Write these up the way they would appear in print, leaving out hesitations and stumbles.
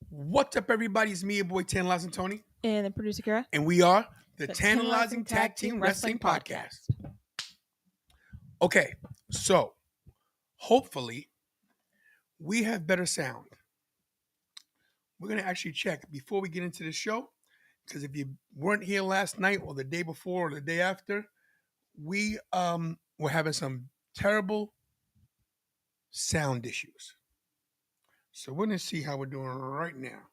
What's up, everybody? It's me, your boy Tantalizing Tony, And the producer Kara. and we are the The Tantalizing Tag Team Wrestling Podcast. Okay, so hopefully we have better sound. We're gonna actually check before we get into the show, because if you weren't here last night or the day before or the day after, we were having some terrible sound issues. So we're gonna see how we're doing right now.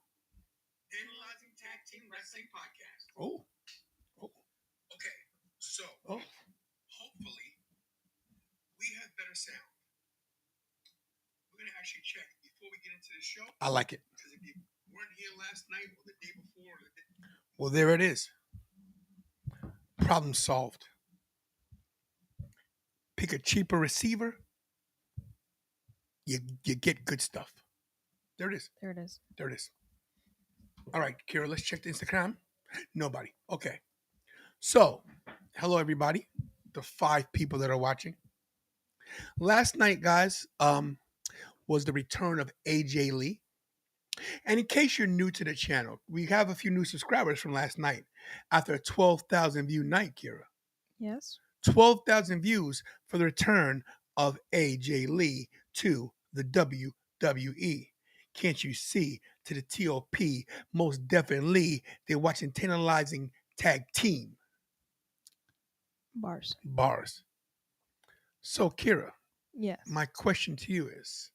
Tantalizing Tag Team Wrestling Podcast. Oh. Okay, so hopefully we have better sound. We're gonna actually check before we get into the show. I like it. Because if you weren't here last night or the day before, well, there it is. Problem solved. Pick a cheaper receiver. You get good stuff. There it is. There it is. There it is. All right, Kira, let's check the Instagram. Nobody. Okay. So, hello everybody. The 5 people that are watching. Last night, guys, was the return of AJ Lee. And in case you're new to the channel, we have a few new subscribers from last night after a 12,000 view night, Kira. Yes. 12,000 views for the return of AJ Lee to the WWE. Can't you see? To the TOP, most definitely, they're watching Tantalizing Tag Team. Bars. So, Kira, Yes. my question to you is,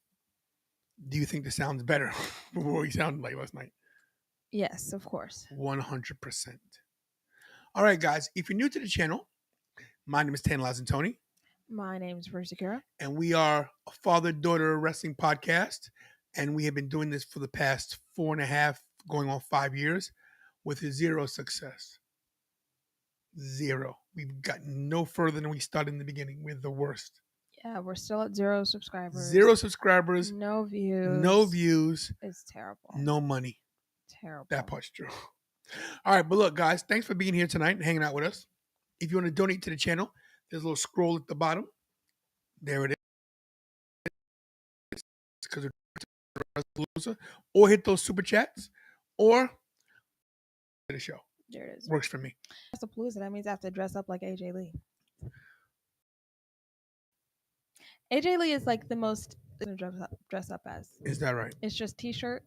do you think the sound's better than what we sounded like last night? Yes, of course. 100%. All right, guys, if you're new to the channel, my name is Tantalizing Tony. My name is producer Kara. And we are a father-daughter wrestling podcast. And we have been doing this for the past 4.5, going on 5 years with 0 success. 0. We've gotten no further than we started in the beginning. We're the worst. Yeah, we're still at 0 subscribers. 0 subscribers. No views. No views. It's terrible. No money. Terrible. That part's true. All right, but look, guys, thanks for being here tonight and hanging out with us. If you want to donate to the channel, there's a little scroll at the bottom. There it is. Because we're or hit those super chats, or the show. There it is. Works for me. That's a palooza. That means I have to dress up like AJ Lee. AJ Lee is like the most dress up as. Is that right? It's just t-shirt,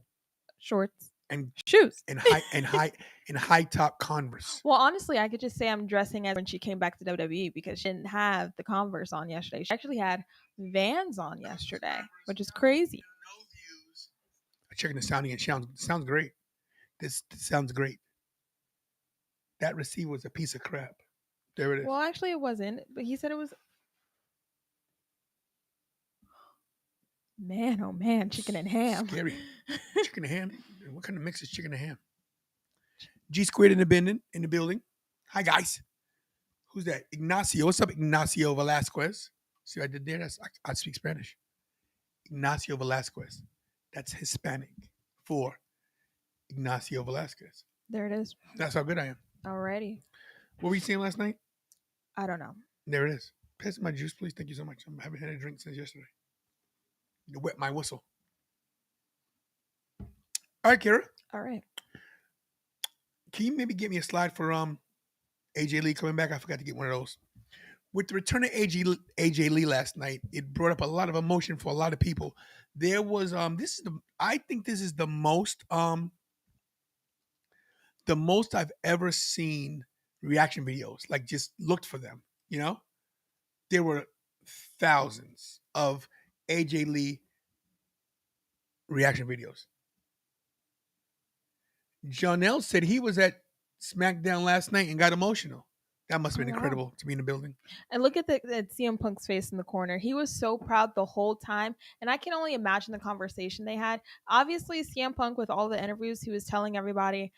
shorts, and shoes, and high top Converse. Well, honestly, I could just say I'm dressing as when she came back to WWE because she didn't have the Converse on yesterday. She actually had Vans on yesterday, which is crazy. I'm checking the sounding. It sounds great. This sounds great. That receiver was a piece of crap. There it is. Well, actually, it wasn't, but he said it was. Man, oh man, chicken and ham. Scary. Chicken and ham? What kind of mix is chicken and ham? G Squared in the building. Hi, guys. Who's that? Ignacio. What's up, Ignacio Velasquez? See what I did there? I speak Spanish. Ignacio Velasquez. That's Hispanic for Ignacio Velasquez. There it is. That's how good I am. Alrighty. What were you seeing last night? I don't know. There it is. Pass my juice, please. Thank you so much. I haven't had a drink since yesterday. You wet my whistle. All right, Kira. All right. Can you maybe get me a slide for AJ Lee coming back? I forgot to get one of those. With the return of AJ Lee last night, it brought up a lot of emotion for a lot of people. There was I think this is the most I've ever seen reaction videos. Like, just looked for them, you know? There were thousands of AJ Lee reaction videos. Jonelle said he was at SmackDown last night and got emotional. That must have been incredible to be in the building. And look at CM Punk's face in the corner. He was so proud the whole time. And I can only imagine the conversation they had. Obviously, CM Punk, with all the interviews, he was telling everybody,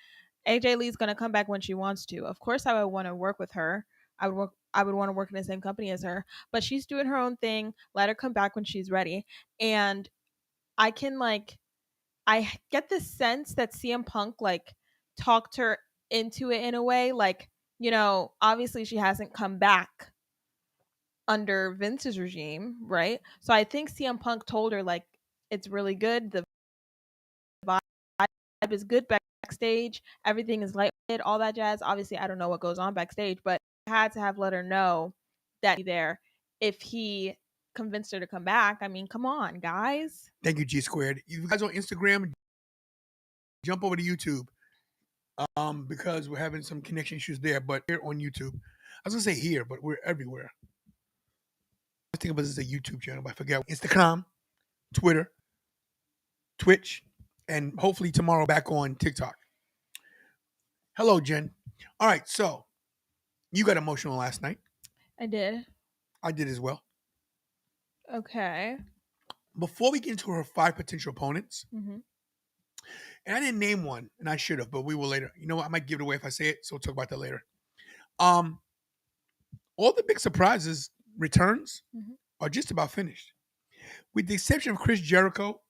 AJ Lee's going to come back when she wants to. Of course, I would want to work with her. I would want to work in the same company as her. But she's doing her own thing. Let her come back when she's ready. And I get the sense that CM Punk, like, talked her into it in a way. Like, you know, obviously she hasn't come back under Vince's regime, right? So I think CM Punk told her, like, it's really good. The vibe is good backstage. Everything is light, all that jazz. Obviously, I don't know what goes on backstage, but I had to have let her know that he'd be there if he convinced her to come back. I mean, come on, guys. Thank you, G Squared. You guys on Instagram, jump over to YouTube. Because we're having some connection issues there, but here on YouTube. I was gonna say here, but we're everywhere. I think of us as a YouTube channel, but I forget Instagram, Twitter, Twitch, and hopefully tomorrow back on TikTok. Hello, Jen. All right, so you got emotional last night. I did. I did as well. Okay. Before we get into her 5 potential opponents, Mm-hmm. and I didn't name one, and I should have, but we will later. You know what? I might give it away if I say it, so we'll talk about that later. Um, all the big surprises returns Mm-hmm. are just about finished, with the exception of Chris Jericho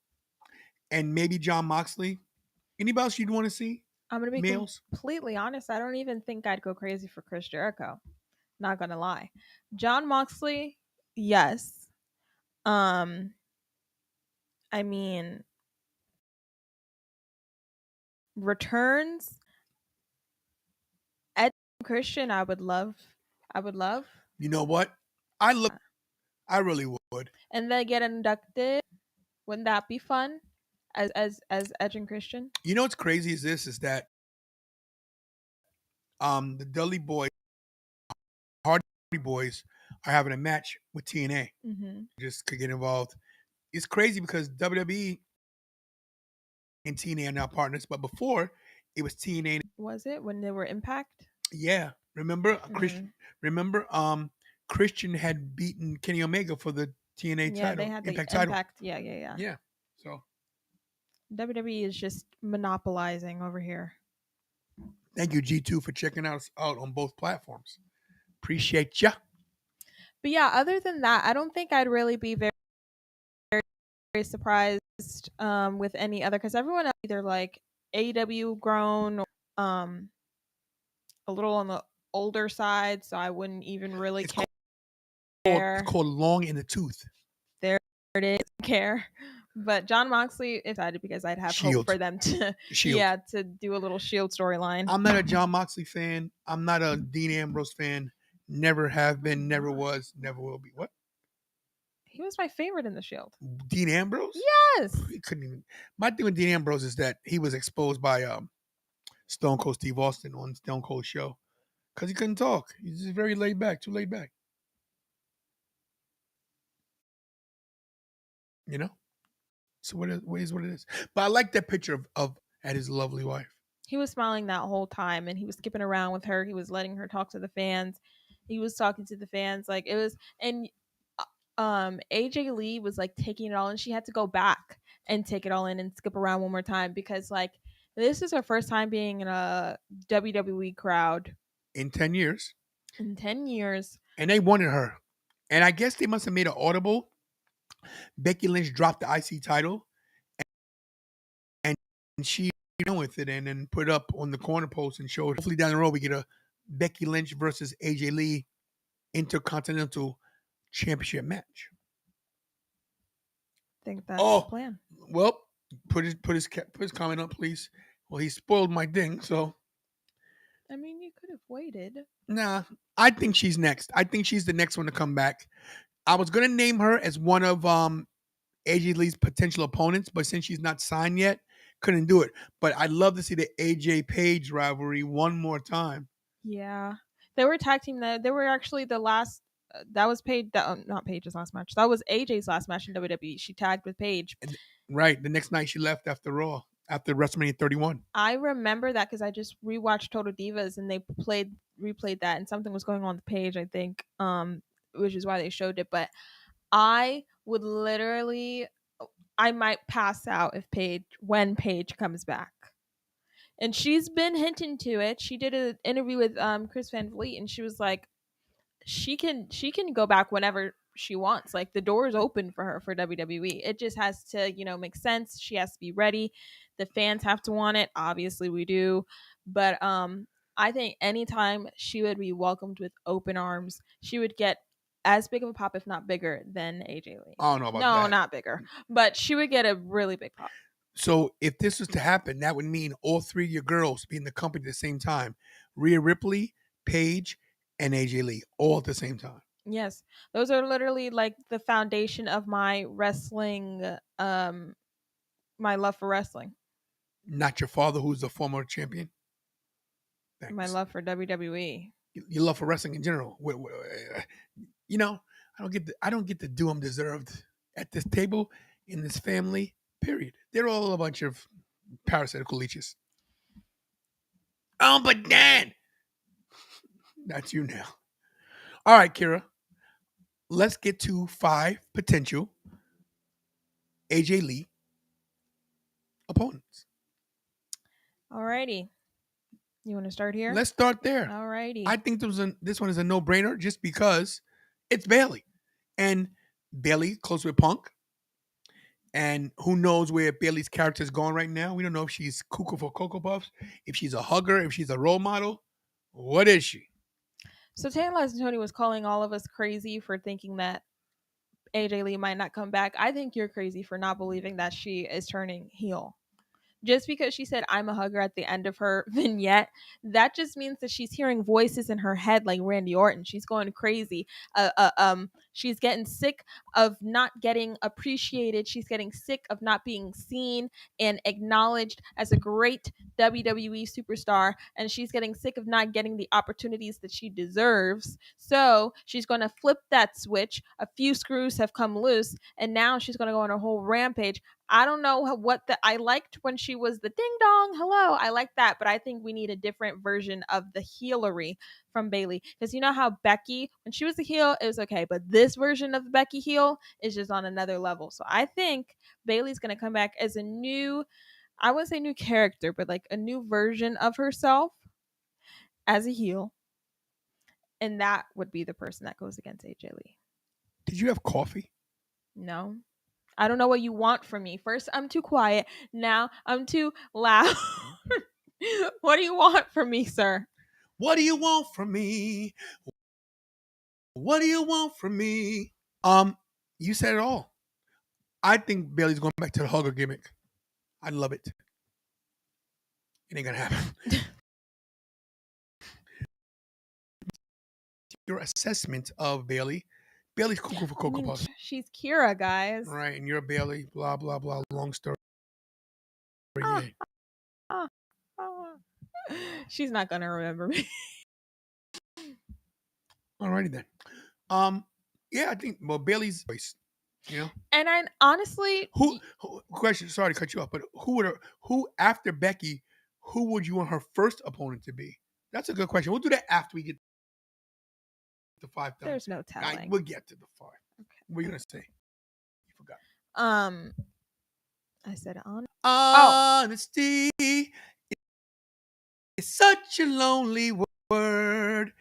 and maybe John Moxley. Anybody else you'd want to see? I'm gonna be Males? completely honest. I don't even think I'd go crazy for Chris Jericho. Not gonna lie. John Moxley, yes. Um, I mean, returns. Ed Christian, I would love. I would love. You know what? I really would. And then get inducted. Wouldn't that be fun? As Edge and Christian. You know what's crazy is that the Dudley Boys, Hardy Boys, are having a match with TNA. Mm-hmm. Just could get involved. It's crazy because WWE and TNA are now partners, but before it was TNA. Was it when they were Impact? Yeah, remember Christian? Mm-hmm. Remember, Christian had beaten Kenny Omega for the TNA Yeah, title, they had the Impact Impact. title. Yeah. Yeah, so WWE is just monopolizing over here. thank you, G2, for checking us out on both platforms. Appreciate ya. But yeah, other than that, I don't think I'd really be very surprised with any other, because everyone else either like AEW grown or a little on the older side, so I wouldn't even really It's care. called Long in the Tooth. There it is, care. But John Moxley excited because I'd have hope Shield. for them to Shield. yeah, to do a little Shield storyline. I'm not a John Moxley fan. I'm not a Dean Ambrose fan. Never have been, never was, never will be. What? He was my favorite in the Shield. Dean Ambrose? Yes. He couldn't even. My thing with Dean Ambrose is that he was exposed by Stone Cold Steve Austin on Stone Cold's show because he couldn't talk. He's just very laid back, too laid back. You know? So what is what it is. But I like that picture of at his lovely wife. He was smiling that whole time, and he was skipping around with her. He was letting her talk to the fans. He was talking to the fans like it was, and AJ Lee was like taking it all, and she had to go back and take it all in and skip around one more time because like this is her first time being in a WWE crowd In 10 years. in 10 years. And they wanted her. And I guess they must have made an audible. Becky Lynch dropped the IC title, and she went with it and then put it up on the corner post and showed. Hopefully down the road we get a Becky Lynch versus AJ Lee Intercontinental Championship match. I think that's the plan. Well, put his comment up, please. Well, he spoiled my ding, so I mean, you could have waited. nah. I think she's next. I think she's the next one to come back. I was gonna name her as one of AJ Lee's potential opponents, but since she's not signed yet, couldn't do it. But I'd love to see the AJ Page rivalry one more time. Yeah, they were tag team. They were actually the last. That was Paige. Not Paige's last match. That was AJ's last match in WWE. She tagged with Paige. Right. The next night she left after Raw, after WrestleMania 31. I remember that because I just rewatched Total Divas and they replayed that, and something was going on the page, I think, which is why they showed it. But I would literally, I might pass out if when Paige comes back. And she's been hinting to it. She did an interview with Chris Van Vliet, and she was like, she can go back whenever she wants. Like the door is open for her for WWE. It just has to, make sense. She has to be ready. The fans have to want it. Obviously we do. But I think anytime she would be welcomed with open arms, she would get as big of a pop, if not bigger, than AJ Lee. I don't know about no, that. not bigger. But she would get a really big pop. So if this was to happen, that would mean all three of your girls be in the company at the same time. Rhea Ripley, Paige, and AJ Lee, all at the same time. Yes, those are literally like the foundation of my wrestling, my love for wrestling, Not your father, who's a former champion. my Thanks. love for WWE. Your love for wrestling in general. You know, I don't get the due I'm deserved at this table in this family. Period. They're all a bunch of parasitical leeches. Oh, but Dan, that's you now. All right, Kira. Let's get to 5 potential AJ Lee opponents. Alrighty, you want to start here? Let's start there. Alrighty. I think this one is a no-brainer just because it's Bailey. And Bailey close with Punk. And who knows where Bailey's character is going right now? We don't know if she's cuckoo for Cocoa Puffs, if she's a hugger, if she's a role model. What is she? So Tantalizing Tony was calling all of us crazy for thinking that AJ Lee might not come back. I think you're crazy for not believing that she is turning heel. Just because she said I'm a hugger at the end of her vignette, that just means that she's hearing voices in her head like Randy Orton. She's going crazy. She's getting sick of not getting appreciated. She's getting sick of not being seen and acknowledged as a great WWE superstar, and she's getting sick of not getting the opportunities that she deserves. So she's going to flip that switch. A few screws have come loose, and now she's going to go on a whole rampage. I don't know what I liked when she was the ding dong hello. I like that, but I think we need a different version of the healery from Bailey, because you know how Becky, when she was a heel, it was okay, but this version of the Becky heel is just on another level. So I think Bailey's gonna come back as a new, I wouldn't say new character, but like a new version of herself as a heel, and that would be the person that goes against AJ Lee. Did you have coffee? No. I don't know what you want from me. First, I'm too quiet. Now, I'm too loud. What do you want from me, sir? What do you want from me? What do you want from me? You said it all. I think Bailey's going back to the hugger gimmick. I love it. It ain't gonna happen. Your assessment of Bailey. Bailey's cuckoo for Cocoa Puffs. She's Kira, guys. Right, and you're Bailey, blah, blah, blah. Long story. Ah, ah, ah. She's not gonna remember me. Alrighty then. Yeah, I think Bailey's voice. You know, And I honestly, who question? Sorry to cut you off, but who after Becky? Who would you want her first opponent to be? That's a good question. We'll do that after we get the 5 done. there's no telling. We'll get to the 5. Okay. What are you gonna say? You forgot. I said on. Honesty is such a lonely word.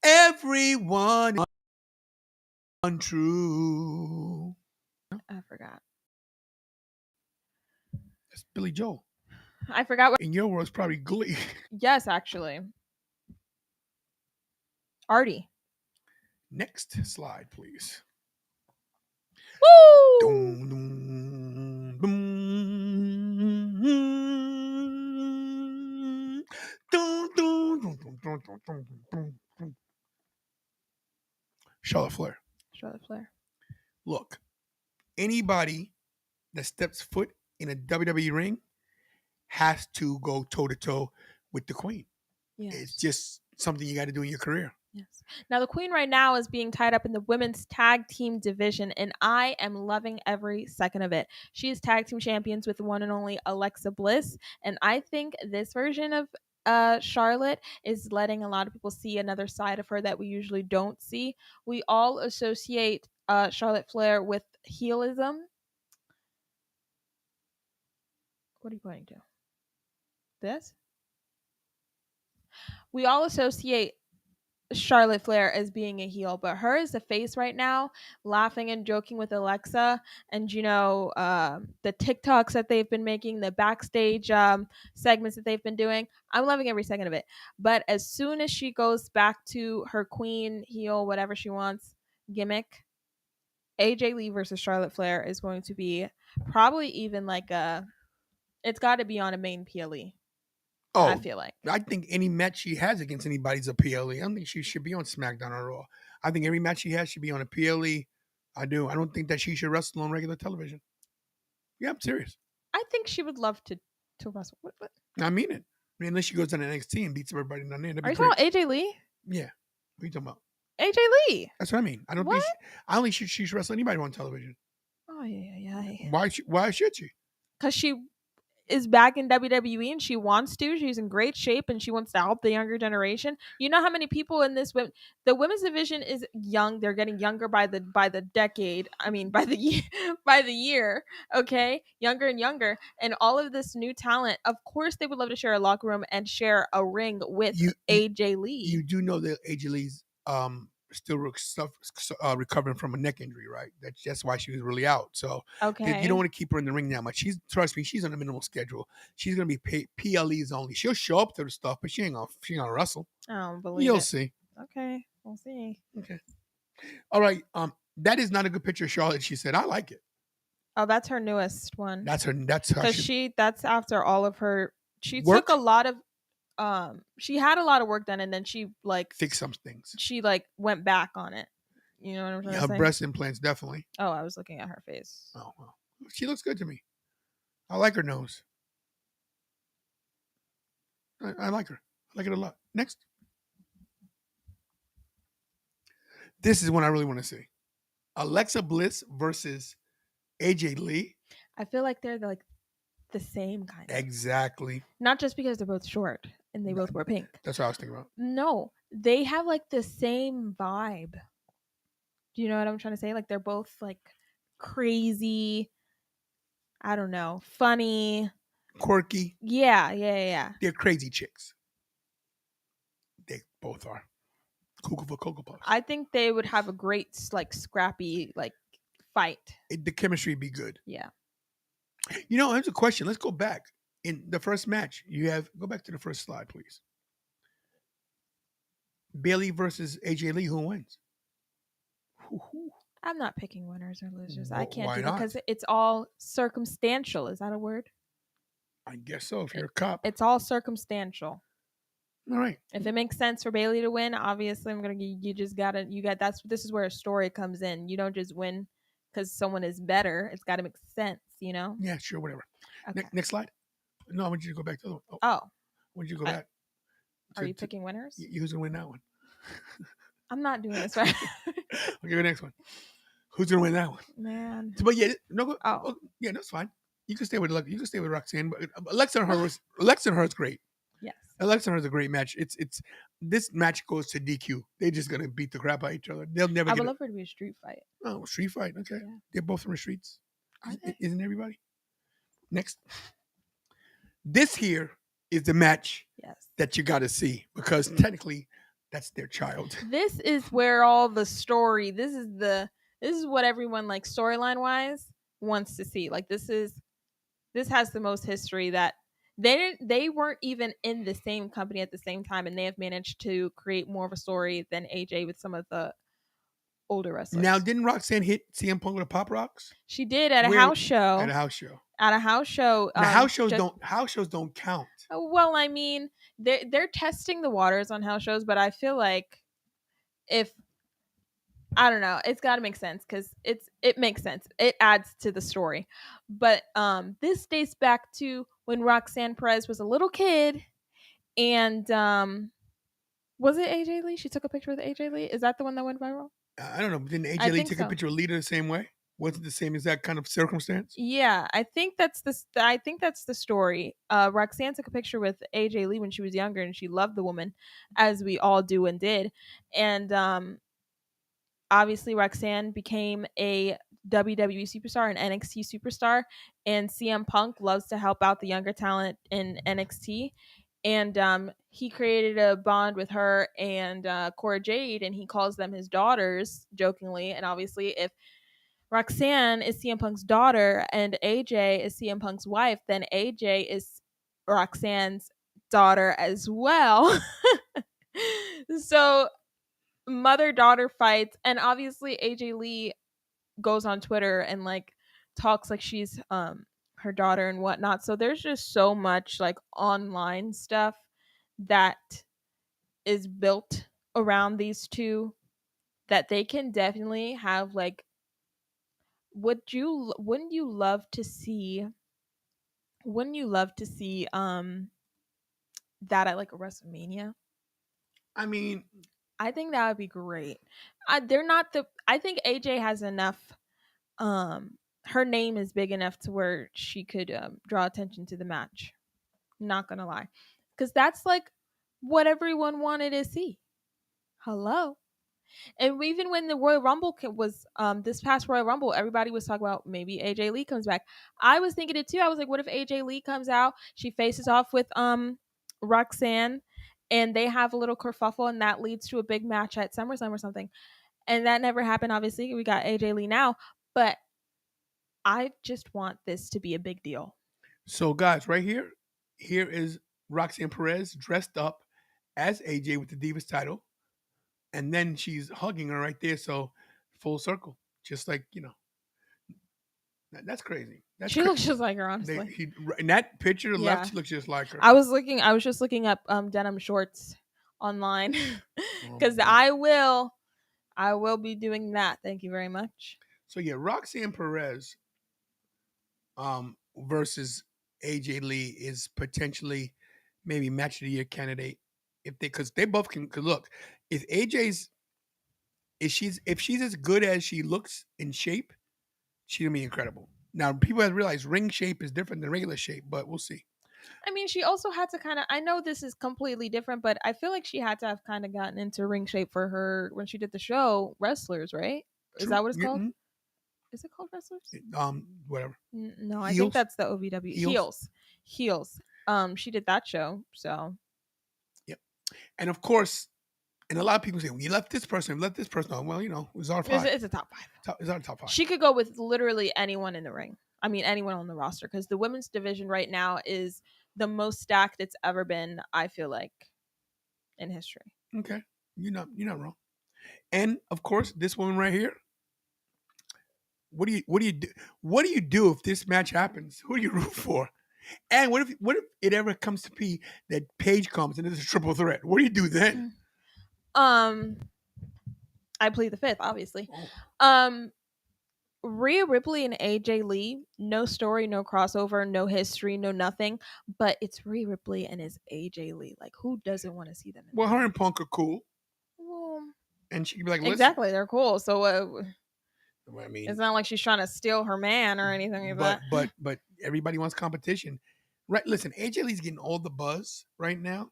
Everyone is untrue. I forgot. That's Billy Joel. I forgot what. In your world, it's probably Glee. Yes, actually. Artie. Next slide, please. Woo! Dum, dum, dum, dum, dum, dum, dum, dum, dum, dum, dum. Charlotte Flair. Charlotte Flair. Look, anybody that steps foot in a WWE ring has to go toe to toe with the Queen. Yes. It's just something you got to do in your career. Yes. Now the Queen right now is being tied up in the women's tag team division, and I am loving every second of it. She is tag team champions with the one and only Alexa Bliss, and I think this version of Charlotte is letting a lot of people see another side of her that we usually don't see. We all associate Charlotte Flair with heelism. What are you pointing to? This? We all associate Charlotte Flair as being a heel, but her as a face right now, laughing and joking with Alexa, and the TikToks that they've been making, the backstage segments that they've been doing. I'm loving every second of it. But as soon as she goes back to her queen heel, whatever she wants gimmick, AJ Lee versus Charlotte Flair is going to be probably even like a It's got to be on a main PLE. I Oh, feel like. I think any match she has against anybody's a PLE. I don't think she should be on SmackDown or Raw. I think every match she has should be on a PLE. I do. I don't think that she should wrestle on regular television. Yeah, I'm serious. I think she would love to wrestle. What? I mean it. I mean, unless she goes on NXT and beats everybody down there, that'd Are be you talking great. about AJ Lee? Yeah. What are you talking about? AJ Lee. That's what I mean. I don't What? think I don't think she should wrestle anybody on television. Oh yeah. Why should she? Because she is back in WWE and she wants to. She's in great shape and she wants to help the younger generation. You know how many people in the women's division is young. They're getting younger by the decade. I mean by the year by the year. Okay, younger and younger, and all of this new talent. Of course, they would love to share a locker room and share a ring with AJ Lee. You do know that AJ Lee's still recovering from a neck injury, right? That's why she was really out. So okay, you don't want to keep her in the ring that much. Trust me, she's on a minimal schedule. She's gonna be PLEs only. She'll show up to the stuff, but she ain't gonna wrestle. I don't believe You'll it. see. Okay, we'll see. Okay. All right. That is not a good picture of Charlotte. She said, I like it. Oh, that's her newest one. That's her. Because that's after all of her. She work? took a lot of. She had a lot of work done, and then she like fixed some things. She like went back on it. You know what I'm trying to say? Her breast implants, definitely. Oh, I was looking at her face. Oh, well. She looks good to me. I like her nose. I like her. I like it a lot. Next. This is one I really want to see. Alexa Bliss versus AJ Lee. I feel like they're like the same kind of. Exactly. Not just because they're both short and they both wear pink. That's what I was thinking about. No, they have like the same vibe. Do you know what I'm trying to say? Like they're both like crazy. I don't know, funny, quirky. Yeah. They're crazy chicks. They both are. Cuckoo for Cocoa Puffs. I think they would have a great like scrappy like fight. The chemistry would be good. Yeah. You know, here's a question. Let's go back. In the first match, go back to the first slide, please. Bayley versus AJ Lee, who wins? I'm not picking winners or losers. I can't why do not? that because it's all circumstantial. Is that a word? I guess so. If you're a cop, it's all circumstantial. All right. If it makes sense for Bayley to win, obviously I'm gonna. This is where a story comes in. You don't just win because someone is better. It's got to make sense. You know. Yeah. Sure. Whatever. Okay. Next slide. No, I want you to go back to the one. Oh. I want you to go back. Are you picking winners? Who's gonna win that one? I'm not doing this right. Okay, the next one. Who's gonna win that one? Man. But yeah, no. Oh, yeah, that's fine. You can stay with Roxanne, but Alexa and her is great. Yes. Alexa and her is a great match. It's this match goes to DQ. They're just gonna beat the crap out of each other. They'll never. I would love for it to be a street fight. Oh, street fight. Okay, yeah. They're both from the streets. Are they? Isn't everybody? Next. This here is the match that you got to see because technically that's their child. This is where all the story. This is what everyone like storyline wise wants to see. Like this has the most history that they weren't even in the same company at the same time, and they have managed to create more of a story than AJ with some of the older wrestlers. Now, didn't Roxanne hit CM Punk with a Pop Rocks? She did at a house show. At a house show. At a house show. Now, house shows don't count. Well, I mean, they're testing the waters on house shows, but I feel like I don't know, it's got to make sense because it makes sense. It adds to the story. But this dates back to when Roxanne Perez was a little kid, and was it AJ Lee? She took a picture with AJ Lee. Is that the one that went viral? I don't know. Didn't AJ Lee take a picture with Lita the same way? Was it the same exact kind of circumstance? Yeah, I think that's the story. Roxanne took a picture with AJ Lee when she was younger, and she loved the woman, as we all do and did. And obviously, Roxanne became a WWE superstar, an NXT superstar, and CM Punk loves to help out the younger talent in NXT. And he created a bond with her and Cora Jade, and he calls them his daughters, jokingly. And obviously, if Roxanne is CM Punk's daughter and AJ is CM Punk's wife, then AJ is Roxanne's daughter as well. So mother-daughter fights, and obviously AJ Lee goes on Twitter and like talks like she's her daughter and whatnot. So there's just so much like online stuff that is built around these two that they can definitely have like wouldn't you love to see that at like a WrestleMania? I mean, I think that would be great. They're not the I think AJ has enough her name is big enough to where she could draw attention to the match. Not gonna lie, because that's like what everyone wanted to see. Hello, and even when the Royal Rumble was this past Royal Rumble, everybody was talking about maybe AJ Lee comes back. I was thinking it too. I was like, what if AJ Lee comes out? She faces off with Roxanne, and they have a little kerfuffle, and that leads to a big match at SummerSlam or something. And that never happened. Obviously, we got AJ Lee now, but I just want this to be a big deal. so guys, right here, here is Roxanne Perez dressed up as AJ with the Divas title, and then she's hugging her right there. So full circle, just like that's crazy. That's She crazy. looks just like her, They honestly. he in that picture left, Yeah. she looks just like her. I was just looking up denim shorts online Oh my because god. I will be doing that. Thank you very much. So yeah, Roxanne Perez versus AJ Lee is potentially maybe match of the year candidate if they because they both can. Cause look, if AJ's if she's as good as she looks in shape, she's gonna be incredible. Now people have realized ring shape is different than regular shape, but we'll see. I mean, she also had to kind of. I know this is completely different, but I feel like she had to have kind of gotten into ring shape for her when she did the show Wrestlers, right? Is True. that what it's Yeah, called? Is it called Wrestlers? whatever. No, I think Heels, that's the OVW heels. Heels. She did that show, so Yep. And of course, and a lot of people say, well, you left this person, you left this person. Well, it was our five. it's a top five. It's our top five. She could go with literally anyone in the ring. I mean, anyone on the roster because the women's division right now is the most stacked it's ever been. I feel like in history. Okay, you're not wrong. And of course, this woman right here. What do you do? What do you do if this match happens? Who do you root for? And what if it ever comes to be that Paige comes and it's a triple threat? What do you do then? Um, I plead the fifth, obviously. Oh, Um, Rhea Ripley and AJ Lee, no story, no crossover, no history, no nothing. But it's Rhea Ripley and it's AJ Lee. Like, who doesn't want to see them in well, the her ring? and Punk are cool, Well, and she can be like, "Listen." exactly, they're cool. So I it's mean, not like she's trying to steal her man or anything like but that. but but everybody wants competition, right? Listen, AJ Lee's getting all the buzz right now.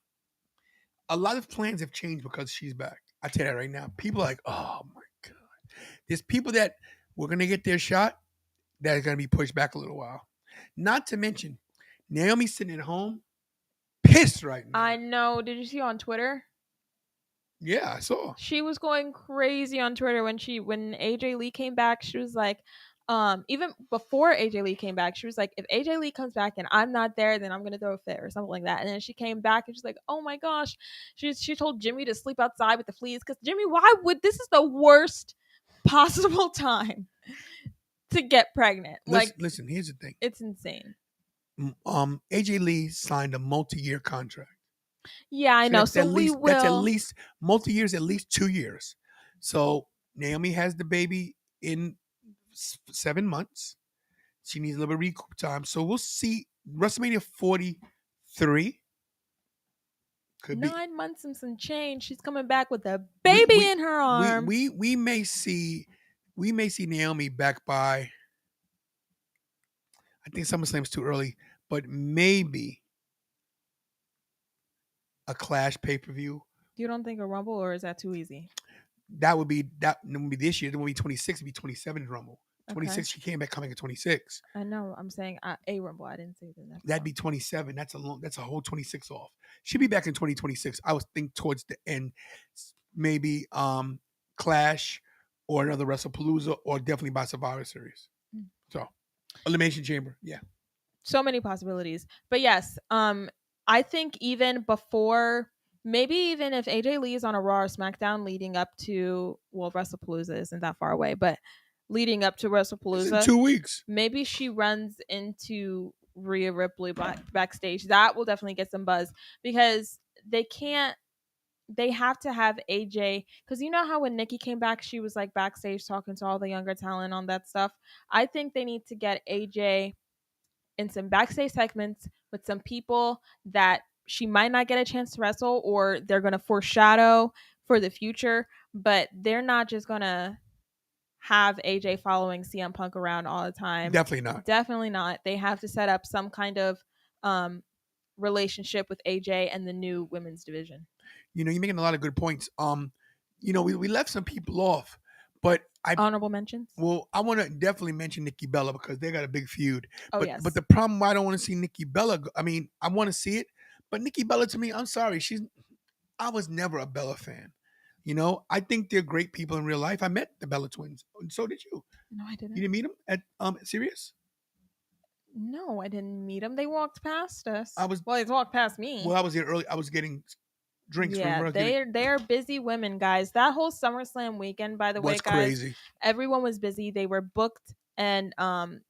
A lot of plans have changed because she's back. I tell you that right now. People are like, "Oh my god." There's people that were gonna get their shot that are gonna be pushed back a little while. Not to mention, Naomi's sitting at home, pissed right now. I know. Did you see on Twitter? Yeah, I saw. She was going crazy on Twitter when AJ Lee came back. She was like, even before AJ Lee came back, she was like, if AJ Lee comes back and I'm not there, then I'm gonna throw a fit or something like that. And then she came back and she's like, oh my gosh, she told Jimmy to sleep outside with the fleas because Jimmy, why would this is the worst possible time to get pregnant? Like Listen. Here's the thing. it's insane. AJ Lee signed a multi-year contract. Yeah, I So know. that's So at we least that's at will. least multi-years, at least 2 years. So Naomi has the baby in 7 months. She needs a little bit of recoup time. So we'll see. WrestleMania 43 could be. 9 months and some change. She's coming back with a We baby we in her we arm. we we may see Naomi back by. I think SummerSlam's too early, but maybe a Clash pay per view. You don't think a Rumble, or is that too easy? That would be this year. It would be 26. It'd be 27 Rumble. Okay. 26. She came back coming at 26. I know. I'm saying a Rumble. I didn't say the next. That'd be 27. That's a whole 26 off. She'll be back in 2026. I was think towards the end, maybe Clash or another WrestlePalooza or definitely by Survivor Series. Mm. So Elimination Chamber, yeah. So many possibilities. But yes, I think even before, maybe even if AJ Lee is on a Raw or SmackDown leading up to, well, WrestlePalooza isn't that far away, but leading up to It's in WrestlePalooza. 2 weeks. Maybe she runs into Rhea Ripley backstage. That will definitely get some buzz because they can't. They have to have AJ because you know how when Nikki came back, she was like backstage talking to all the younger talent on that stuff. I think they need to get AJ in some backstage segments with some people that she might not get a chance to wrestle or they're going to foreshadow for the future, but they're not just going to have AJ following CM Punk around all the time. Definitely not. Definitely not. They have to set up some kind of um, relationship with AJ and the new women's division. You're making a lot of good points. We left some people off, but Honorable mentions. well, I want to definitely mention Nikki Bella because they got a big feud. Oh, but yes. but the problem why I don't want to see Nikki Bella, I mean, I want to see it, but Nikki Bella to me, I'm sorry, I was never a Bella fan. I think they're great people in real life. I met the Bella twins, and so did you. No, I didn't. You didn't meet them at Sirius? No, I didn't meet them. They walked past us. I was Well, they walked past me. Well, I was here early. I was getting drinks. Yeah, Remember? they're busy women, guys. That whole SummerSlam weekend, by the way, Was guys, crazy. everyone was busy. They were booked and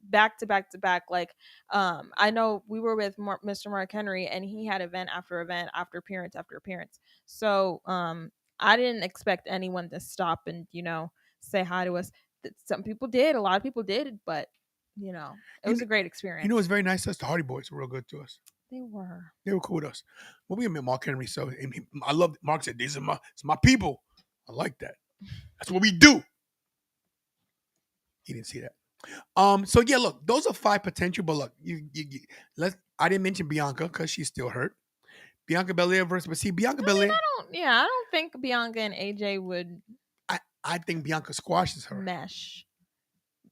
back to back to back. Like I know we were with Mr. Mark Henry, and he had event after appearance after appearance. So I didn't expect anyone to stop and say hi to us. Some people did, a lot of people did, but it was a great experience. It was very nice to us. The Hardy Boys were real good to us. They were. They were cool with us. Well, we met Mark Henry, so I love. Mark said, "These are it's my people." I like that. That's what we do. He didn't see that. So yeah, look, those are 5 potential. But look, I didn't mention Bianca because she's still hurt. Bianca Belair versus, but see, Bianca Belair. I don't think Bianca and AJ would. I think Bianca squashes her. Mesh.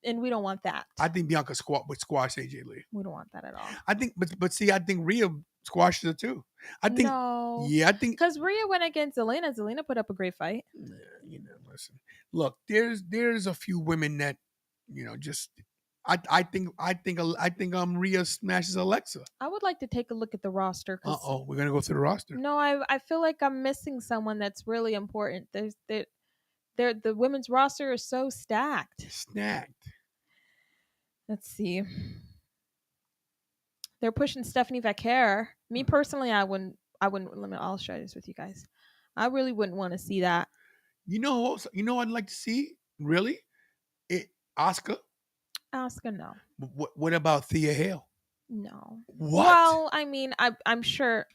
And we don't want that. I think Bianca would squash AJ Lee. We don't want that at all. I think, but see, I think Rhea squashes her too. I think, no. Yeah, I think because Rhea went against Zelina. Zelina put up a great fight. Listen, look, there's a few women that, just I think Rhea smashes Alexa. I would like to take a look at the roster. We're gonna go through the roster. No, I feel like I'm missing someone that's really important. The women's roster is so stacked. Let's see. They're pushing Stephanie Vaquer. Me personally, I wouldn't. I'll share this with you guys. I really wouldn't want to see that. I'd like to see really, Asuka. Asuka, no. What about Thea Hale? No. What? Well, I mean, I'm sure.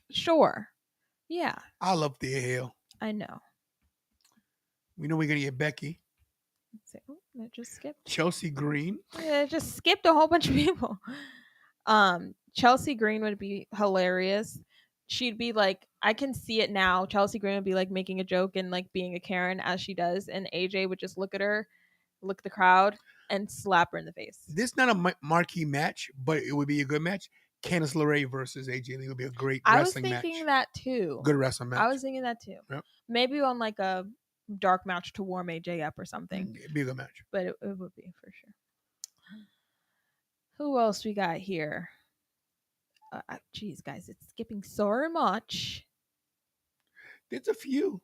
Yeah. I love Thea Hale. I know. We know we're gonna get Becky. That just skipped. Chelsea Green. Yeah, it just skipped a whole bunch of people. Chelsea Green would be hilarious. She'd be like, I can see it now. Chelsea Green would be like making a joke and like being a Karen as she does, and AJ would just look at her, look at the crowd, and slap her in the face. This is not a marquee match, but it would be a good match. Candice LeRae versus AJ Lee would be a great wrestling match. I was thinking that too. Good wrestling match. I was thinking that too. Yep. Maybe on like a dark match to warm AJ up or something. It'd be a good match. But it would be for sure. Who else we got here? Geez, guys, it's skipping so much. There's a few.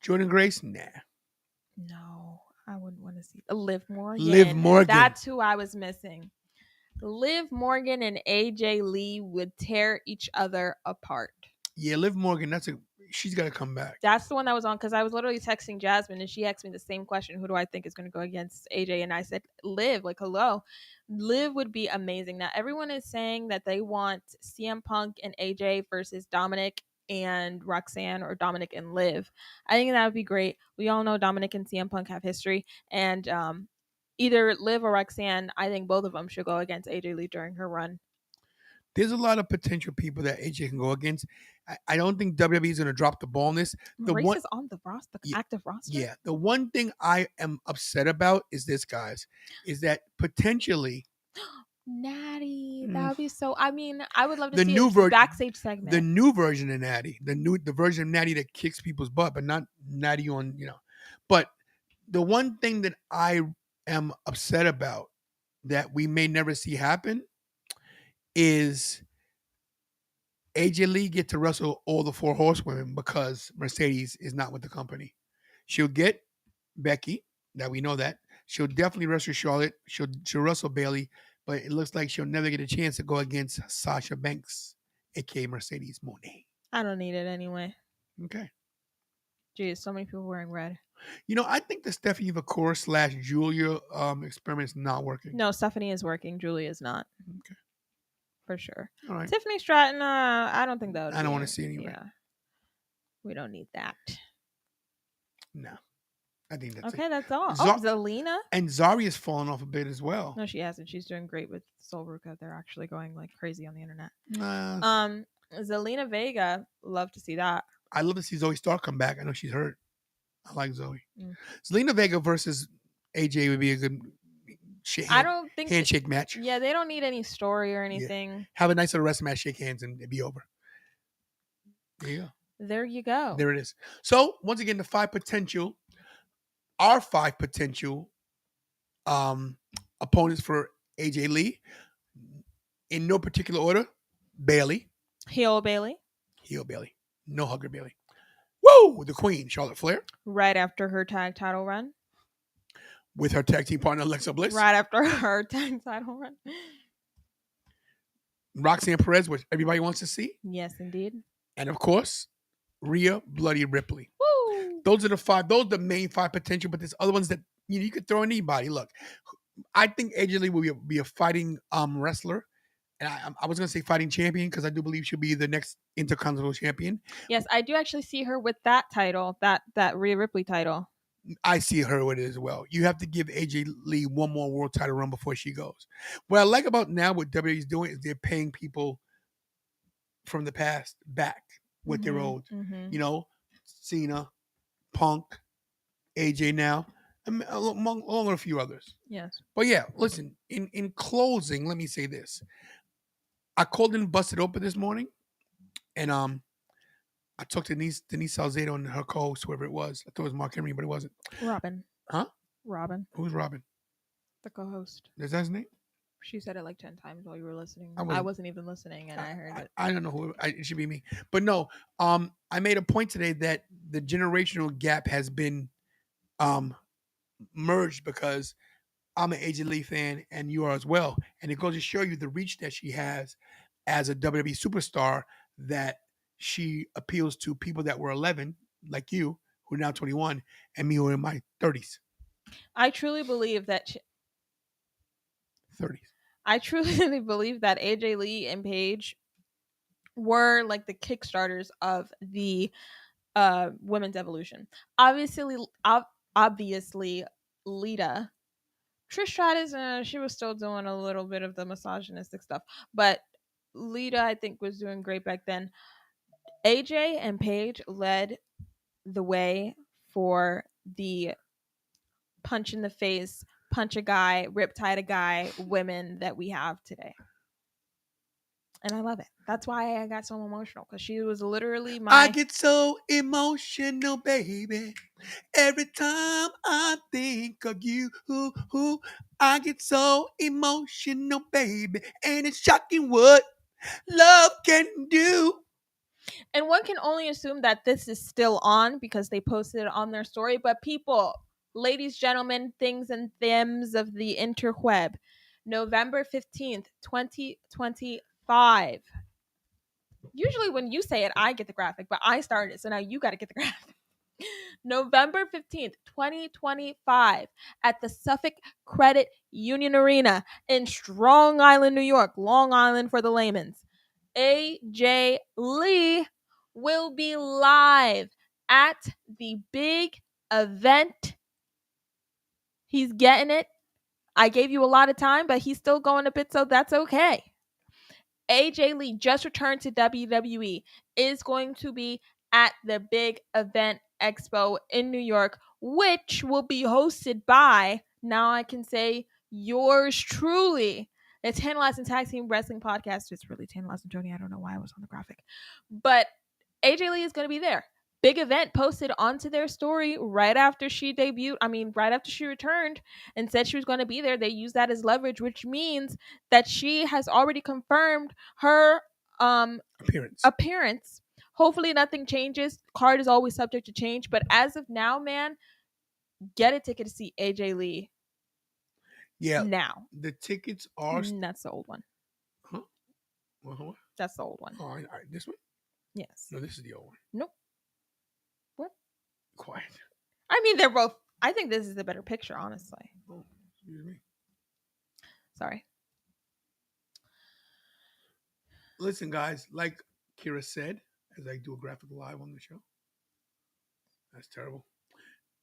Jordan Grace, nah. No, I wouldn't want to see Liv Morgan. Liv Morgan. That's who I was missing. Liv Morgan and AJ Lee would tear each other apart. Yeah, Liv Morgan, she's got to come back. That's the one that was on because I was literally texting Jasmine and she asked me the same question. Who do I think is going to go against AJ? And I said, Liv, like, hello. Liv would be amazing. Now, everyone is saying that they want CM Punk and AJ versus Dominic and Roxanne, or Dominic and Liv. I think that would be great. We all know Dominic and CM Punk have history. And either Liv or Roxanne, I think both of them should go against AJ Lee during her run. There's a lot of potential people that AJ can go against. I don't think WWE is going to drop the ball on this. Maurice is on the roster, the active roster. Yeah. The one thing I am upset about is this, guys, is that potentially Natty, that would be so. I mean, I would love to see a backstage segment. The new version of Natty, the version of Natty that kicks people's butt, but not Natty on, But the one thing that I am upset about that we may never see happen is AJ Lee get to wrestle all the 4 horsewomen because Mercedes is not with the company. She'll get Becky, that we know that. She'll definitely wrestle Charlotte. She'll wrestle Bailey, but it looks like she'll never get a chance to go against Sasha Banks, aka Mercedes Moné. I don't need it anyway. Okay. Geez, so many people wearing red. I think the Stephanie Vakor / Julia experiment is not working. No, Stephanie is working. Julie is not. Okay. For sure. All right. Tiffany Stratton, I don't think that would I don't want to see anyway. Yeah. We don't need that. No. I think that's Okay, it. that's all. Zelina. And Zaria's fallen off a bit as well. No, she hasn't. She's doing great with Soul Ruka. They're actually going like crazy on the internet. Zelina Vega, love to see that. I love to see Zoe Stark come back. I know she's hurt. I like Zoe. Zelina Vega versus AJ would be a good handshake match. Yeah, they don't need any story or anything. Yeah. Have a nice little wrestling match, shake hands, and it'd be over. There you go. There you go. There it is. So once again, our five potential opponents for AJ Lee, in no particular order: Bailey, Heel Bailey, no hugger Bailey. Woo! The Queen, Charlotte Flair, right after her tag title run, with her tag team partner Alexa Bliss, right after her tag title run. Roxanne Perez, which everybody wants to see. Yes, indeed. And of course, Rhea Bloody Ripley. Woo! Those are the five. Those are the main five potential. But there's other ones that you could throw anybody. Look, I think AJ Lee will be a fighting wrestler. And I was going to say fighting champion because I do believe she'll be the next Intercontinental champion. Yes, I do actually see her with that title, that Rhea Ripley title. I see her with it as well. You have to give AJ Lee one more world title run before she goes. What I like about now what WWE's doing is they're paying people from the past back what they're owed. Cena, Punk, AJ now, along with a few others. Yes. But yeah, listen, in closing, let me say this. I called in Busted Open this morning, and I talked to Denise Salcedo and her co-host, whoever it was. I thought it was Mark Henry, but it wasn't. Robin. Huh? Robin. Who's Robin? The co-host. Is that his name? She said it like 10 times while you were listening. I wasn't even listening, and I heard it. I don't know who. It should be me. But no, I made a point today that the generational gap has been merged because I'm an AJ Lee fan and you are as well. And it goes to show you the reach that she has as a WWE superstar, that she appeals to people that were 11, like you, who are now 21, and me, who are in my 30s. I truly believe that 30s. I truly believe that AJ Lee and Paige were like the kickstarters of the women's evolution. Obviously, Lita. Trish Stratus, she was still doing a little bit of the misogynistic stuff, but Lita, I think, was doing great back then. AJ and Paige led the way for the punch in the face, punch a guy, riptide a guy women that we have today. And I love it. That's why I got so emotional, because she was literally I get so emotional, baby. Every time I think of you, I get so emotional, baby. And it's shocking what love can do. And one can only assume that this is still on because they posted it on their story. But people, ladies, gentlemen, things and thems of the interweb, November 15th, 2025. Usually when you say it, I get the graphic, but I started it, so now you got to get the graphic. November 15th, 2025, at the Suffolk Credit Union Arena in Strong Island, New York, Long Island for the layman's. AJ Lee will be live at the big event. He's getting it. I gave you a lot of time, but he's still going a bit, so that's okay. AJ Lee just returned to WWE, is going to be at the big event expo in New York, which will be hosted by, now I can say, yours truly, the Tantalizing Tag Team Wrestling Podcast. It's really Tantalizing Tony. I don't know why I was on the graphic. But AJ Lee is going to be there. Big event posted onto their story right after she debuted. Right after she returned and said she was going to be there. They used that as leverage, which means that she has already confirmed her appearance. Hopefully nothing changes. Card is always subject to change. But as of now, man, get a ticket to see AJ Lee Yeah, now. the tickets are. That's the old one. Huh? What? That's the old one. Oh, all right, this one? Yes. No, this is the old one. Nope. What? Quiet. I mean, they're both. I think this is the better picture, honestly. Oh, excuse me. Sorry. Listen, guys, like Kira said, as I do a graphic live on the show. That's terrible.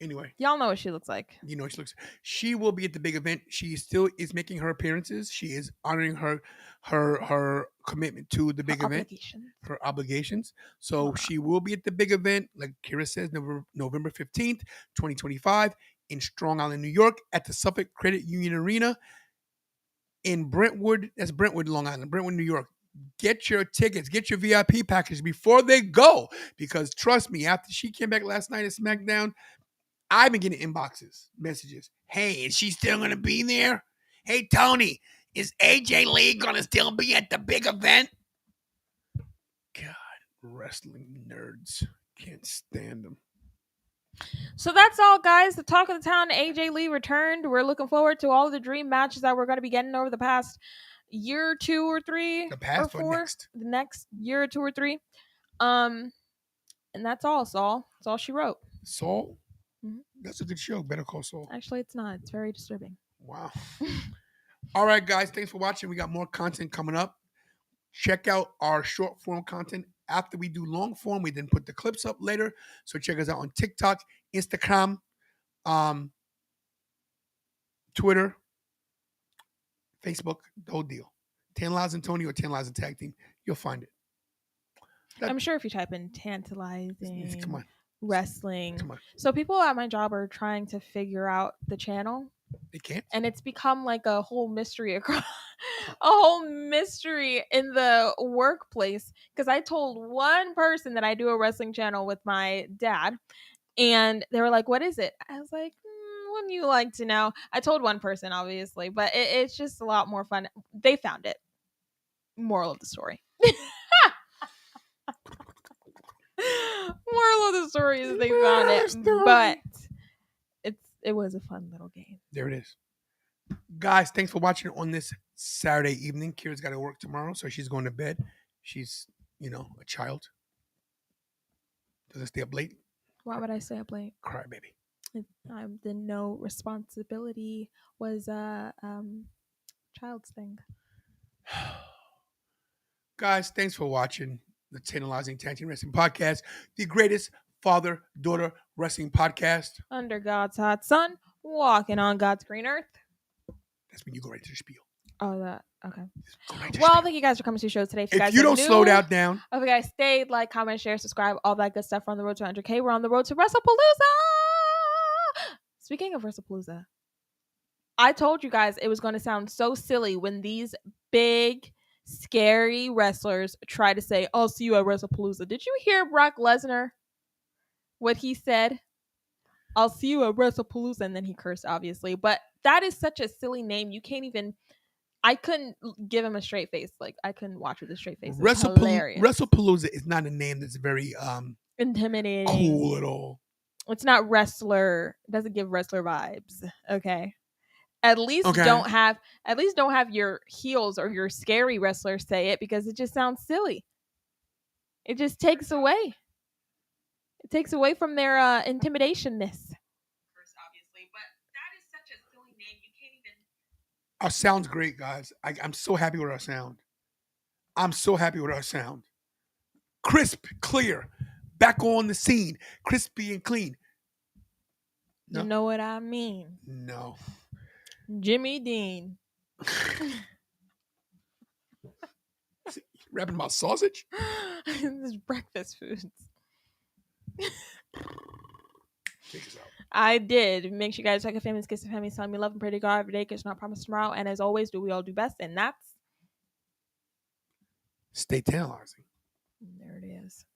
Anyway, Y'all know what she looks like. you know, she will be at the big event. She still is making her appearances. She is honoring her commitment to the big event, her obligations. So she will be at the big event, like Kira says, November 15th, 2025, in Strong Island, New York, at the Suffolk Credit Union Arena in Brentwood. That's Brentwood, Long Island, Brentwood, New York. Get your tickets, get your VIP package before they go. Because trust me, after she came back last night at SmackDown, I've been getting inboxes, messages. Hey, is she still going to be there? Hey, Tony, is AJ Lee going to still be at the big event? God, wrestling nerds. Can't stand them. So that's all, guys. The talk of the town, AJ Lee returned. We're looking forward to all the dream matches that we're going to be getting over the past year, 2 or 3, The past or 4, next. The next year, 2 or 3. And that's all, Saul. That's all she wrote. Saul? Mm-hmm. That's a good show. Better Call Saul. Actually, it's not. It's very disturbing. Wow. All right, guys. Thanks for watching. We got more content coming up. Check out our short form content after we do long form. We then put the clips up later. So check us out on TikTok, Instagram, Twitter, Facebook, the whole deal. Tantalizing Tony or Tantalizing Tag Team. You'll find it. I'm sure if you type in Tantalizing, come on, wrestling. Come on. So people at my job are trying to figure out the channel. They can't. And it's become like a whole mystery across a whole mystery in the workplace. Because I told one person that I do a wrestling channel with my dad, and they were like, "What is it?" I was like, "Wouldn't you like to know?" I told one person, obviously, but it's just a lot more fun. They found it. Moral of the story. Moral of the story is they found it, but it was a fun little game. There it is. Guys, thanks for watching on this Saturday evening. Kira's got to work tomorrow, so she's going to bed. She's, a child. Doesn't stay up late. Why would I stay up late? Cry, baby. The no responsibility was a child's thing. Guys, thanks for watching the Tantalizing Tag Team Wrestling Podcast, the greatest father-daughter wrestling podcast. Under God's hot sun, walking on God's green earth. That's when you go right to the spiel. Oh, that. Okay. Right well, thank you guys for coming to the show today. If you don't slow that down. If you guys stayed, like, comment, share, subscribe, all that good stuff. We're on the road to 100K. We're on the road to WrestlePalooza. Speaking of WrestlePalooza, I told you guys it was going to sound so silly when these big, scary wrestlers try to say, "I'll see you at WrestlePalooza." Did you hear Brock Lesnar? What he said? "I'll see you at WrestlePalooza," and then he cursed, obviously. But that is such a silly name. You can't even. I couldn't give him a straight face. Like, I couldn't watch with a straight face. It's hilarious. WrestlePalooza is not a name that's very intimidating, cool at all. It's not wrestler. It doesn't give wrestler vibes. Okay. At least don't have your heels or your scary wrestlers say it, because it just sounds silly. It just takes away. It takes away from their intimidationness. Obviously, but that is such a silly name. You can't even. Our sound's great, guys. I'm so happy with our sound. Crisp, clear, back on the scene, crispy and clean. No? You know what I mean? No. Jimmy Dean. Rapping about sausage? This is breakfast foods. Take us out. I did. Make sure you guys check a famous kiss of family, tell me love and pray to God every day, because not promise tomorrow. And as always, do we all do best? And that's stay tantalizing. There it is.